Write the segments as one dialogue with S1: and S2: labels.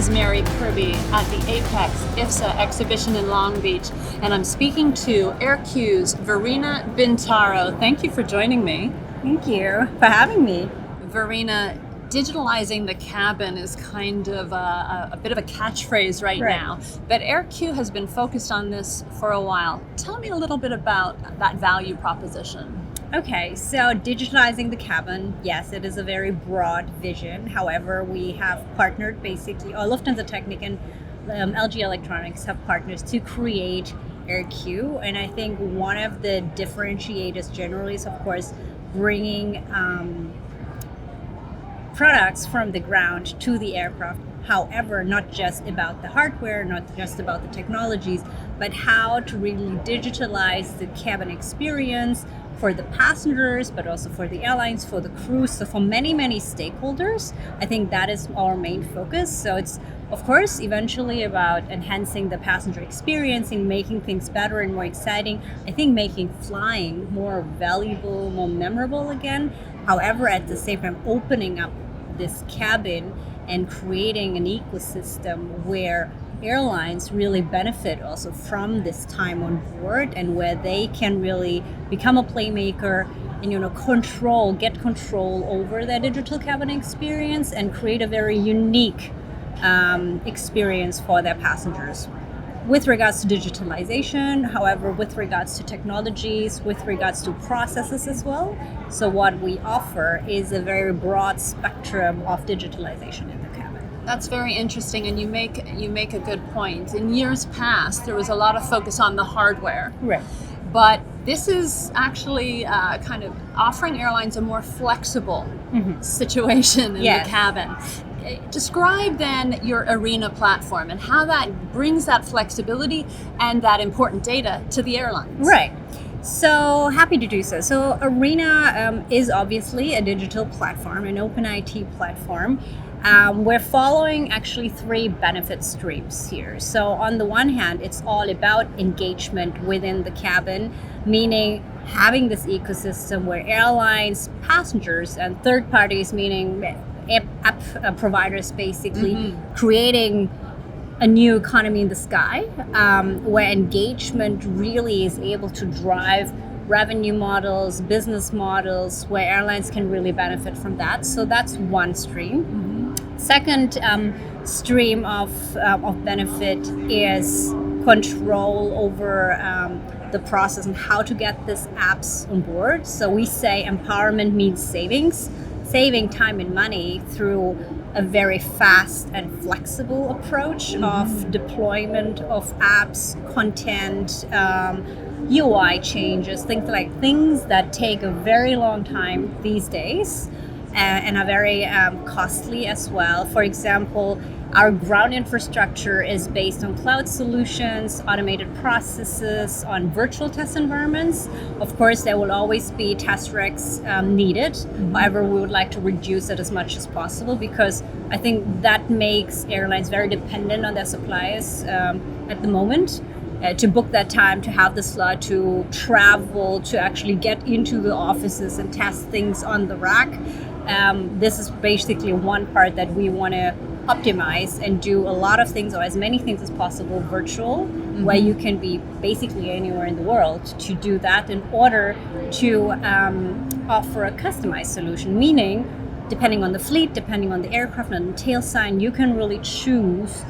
S1: is Mary Kirby at the Apex IFSA exhibition in Long Beach, and I'm speaking to AirQ's Verena Bintaro. Thank you for joining me.
S2: Thank you for having me.
S1: Verena, digitalizing the cabin is kind of a bit of a catchphrase right now, but AirQ has been focused on this for a while. Tell me a little bit about that value proposition.
S2: Okay, so digitalizing the cabin, yes, it is a very broad vision. However, we have partnered basically, or Lufthansa Technik and LG Electronics have partners to create AirQ. And I think one of the differentiators generally is, of course, bringing products from the ground to the aircraft. However, not just about the hardware, not just about the technologies, but how to really digitalize the cabin experience for the passengers, but also for the airlines, for the crew, so for many, many stakeholders. I think that is our main focus. So it's, of course, eventually about enhancing the passenger experience and making things better and more exciting. I think making flying more valuable, more memorable again. However, at the same time, opening up this cabin and creating an ecosystem where airlines really benefit also from this time on board, and where they can really become a playmaker and get control over their digital cabin experience and create a very unique experience for their passengers. With regards to digitalization, however, with regards to technologies, with regards to processes as well. So what we offer is a very broad spectrum of digitalization in the cabin.
S1: That's very interesting, and you make a good point. In years past, there was a lot of focus on the hardware.
S2: Right.
S1: But this is actually kind of offering airlines a more flexible situation in the cabin. Describe then your Arena platform and how that brings that flexibility and that important data to the airlines.
S2: Right. So happy to do so. So Arena is obviously a digital platform, an open IT platform. We're following actually three benefit streams here. So on the one hand, it's all about engagement within the cabin, meaning having this ecosystem where airlines, passengers, and third parties, meaning app providers, basically creating a new economy in the sky, where engagement really is able to drive revenue models, business models, where airlines can really benefit from that. So that's one stream. Second stream of benefit is control over the process and how to get these apps on board. So we say empowerment means saving time and money through a very fast and flexible approach of deployment of apps, content, UI changes, things that take a very long time these days and are very costly as well. For example, our ground infrastructure is based on cloud solutions, automated processes, on virtual test environments. Of course, there will always be test racks needed. However, we would like to reduce it as much as possible, because I think that makes airlines very dependent on their suppliers at the moment. To book that time, to have the slot, to travel, to actually get into the offices and test things on the rack. This is basically one part that we want to optimize and do a lot of things, or as many things as possible, virtual, where you can be basically anywhere in the world to do that, in order to offer a customized solution, meaning depending on the fleet, depending on the aircraft and the tail sign, you can really choose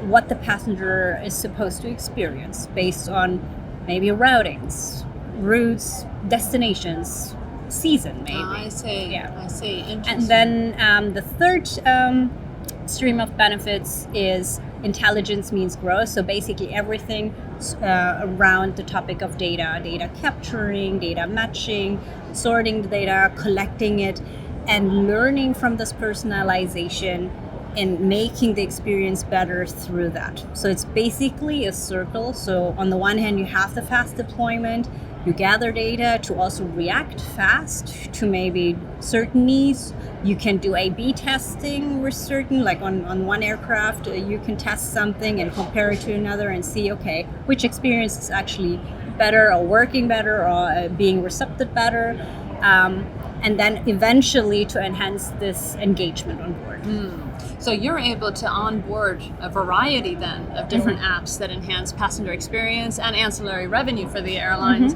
S2: what the passenger is supposed to experience based on maybe routings, routes, destinations, season maybe.
S1: I see.
S2: Yeah.
S1: I see. Interesting.
S2: And then the third stream of benefits is intelligence means growth. So basically everything around the topic of data capturing, data matching, sorting the data, collecting it, and learning from this personalization and making the experience better through that. So it's basically a circle. So on the one hand, you have the fast deployment, you gather data to also react fast to maybe certain needs. You can do A/B testing with certain, like on one aircraft, you can test something and compare it to another and see, okay, which experience is actually better or working better or being receptive better. and then eventually to enhance this engagement on board.
S1: So you're able to onboard a variety then of different apps that enhance passenger experience and ancillary revenue for the airlines.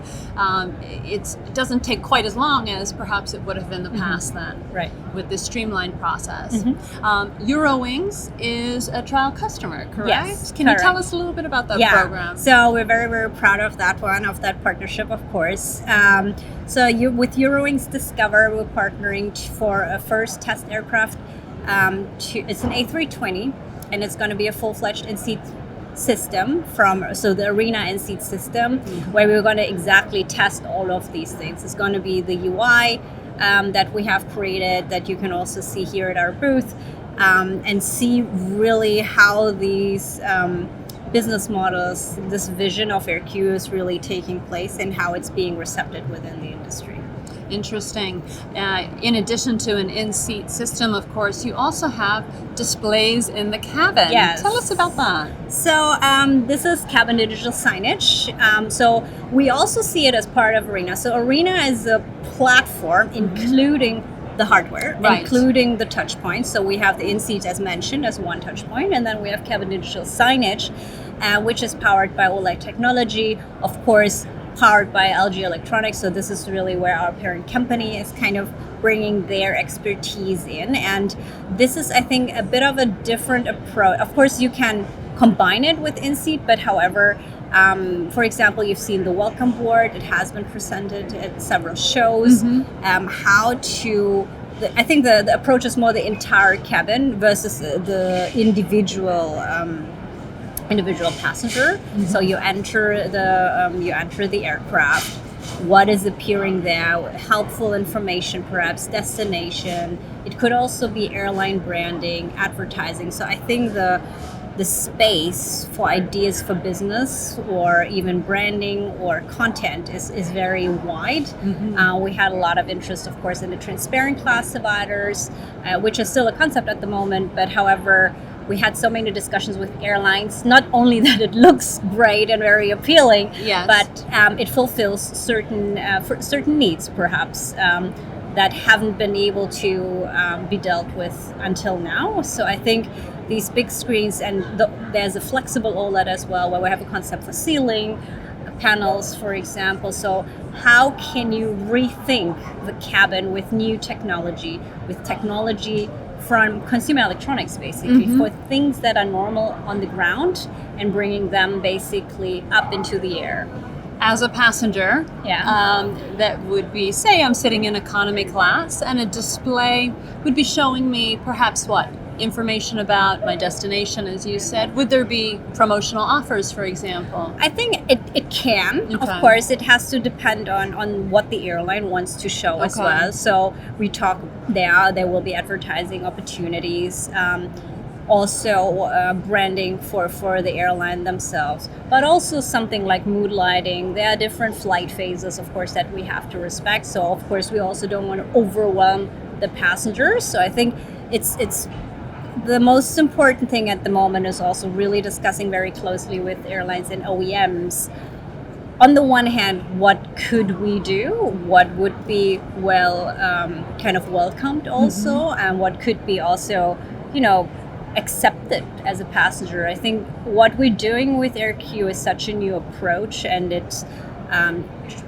S1: It doesn't take quite as long as perhaps it would have in the past then,
S2: right,
S1: with this streamlined process. Eurowings is a trial customer, correct?
S2: Yes,
S1: Can you tell us a little bit about that program?
S2: So we're very, very proud of that one, of that partnership, of course. With Eurowings Discover, we're partnering for a first test aircraft. It's an A320, and it's going to be a full-fledged in-seat system the Arena in-seat system, where we're going to exactly test all of these things. It's going to be the UI that we have created that you can also see here at our booth, and see really how these business models, this vision of AirQ is really taking place and how it's being recepted within the industry.
S1: Interesting. In addition to an in-seat system, of course, you also have displays in the cabin.
S2: Yes.
S1: Tell us about that.
S2: So this is cabin digital signage. So we also see it as part of Arena. So Arena is a platform including the hardware, including the touch points. So we have the in-seat, as mentioned, as one touch point, and then we have cabin digital signage, which is powered by OLED technology, of course, powered by LG Electronics. So this is really where our parent company is kind of bringing their expertise in. And this is, I think, a bit of a different approach. Of course, you can combine it with in-seat, but however, for example, you've seen the welcome board. It has been presented at several shows. I think the approach is more the entire cabin versus the individual passenger. So you enter the aircraft. What is appearing there? Helpful information, perhaps destination. It could also be airline branding, advertising. So I think the space for ideas for business or even branding or content is very wide. We had a lot of interest, of course, in the transparent glass dividers, which is still a concept at the moment, but however, we had so many discussions with airlines, not only that it looks great and very appealing, but it fulfills certain needs, perhaps, that haven't been able to be dealt with until now. So I think these big screens, and there's a flexible OLED as well, where we have a concept for ceiling panels, for example. So how can you rethink the cabin with new technology, from consumer electronics, basically, for things that are normal on the ground and bringing them basically up into the air.
S1: As a passenger, that would be, say I'm sitting in economy class and a display would be showing me perhaps information about my destination, as you said. Would there be promotional offers, for example?
S2: I think it can. Of course, it has to depend on what the airline wants to show as well. So we talk there will be advertising opportunities, also branding for the airline themselves, but also something like mood lighting. There are different flight phases, of course, that we have to respect. So of course, we also don't want to overwhelm the passengers. So I think it's the most important thing at the moment is also really discussing very closely with airlines and OEMs. On the one hand, what could we do? What would be kind of welcomed also, and what could be also, accepted as a passenger. I think what we're doing with AirQ is such a new approach, and it's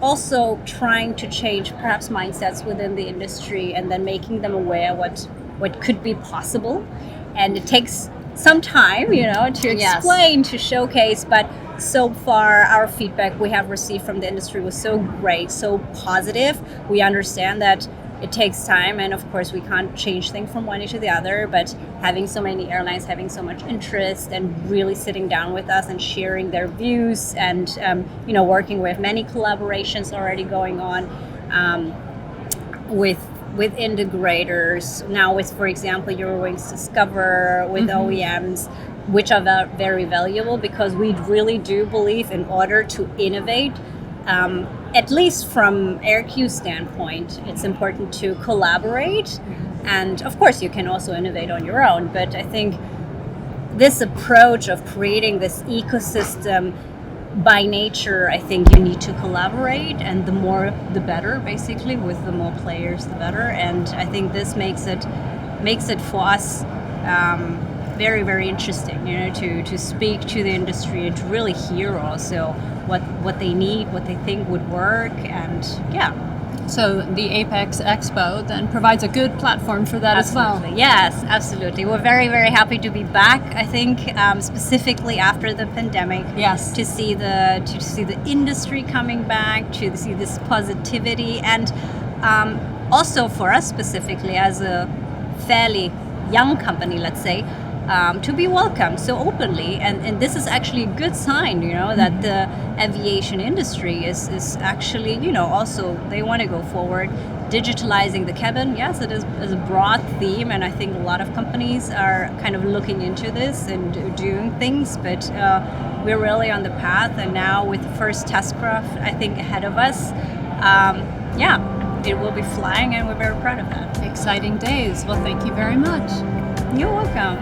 S2: also trying to change perhaps mindsets within the industry and then making them aware what could be possible. And it takes some time, to explain, to showcase, but so far our feedback we have received from the industry was so great, so positive. We understand that it takes time, and of course we can't change things from one day to the other, but having so many airlines having so much interest and really sitting down with us and sharing their views and working with many collaborations already going on with integrators now, with, for example, Eurowings Discover, with OEMs, which are very valuable, because we really do believe in order to innovate, at least from AirQ standpoint, it's important to collaborate. And of course, you can also innovate on your own. But I think this approach of creating this ecosystem by nature, I think you need to collaborate, and the more the better, basically. With the more players, the better. And I think this makes it for us very, very interesting, to speak to the industry and to really hear also what they need, what they think would work, and yeah.
S1: So the Apex Expo then provides a good platform for that
S2: Absolutely.
S1: as well.
S2: Yes, absolutely. We're very, very happy to be back. I think specifically after the pandemic,
S1: Yes,
S2: to see the industry coming back, to see this positivity, and also for us specifically as a fairly young company, let's say. To be welcomed so openly, and this is actually a good sign, that the aviation industry is actually, also they want to go forward, digitalizing the cabin. Yes, it is a broad theme, and I think a lot of companies are kind of looking into this and doing things, but we're really on the path, and now with the first test craft, I think, ahead of us, it will be flying, and we're very proud of that.
S1: exciting days. Well, thank you very much.
S2: You're welcome.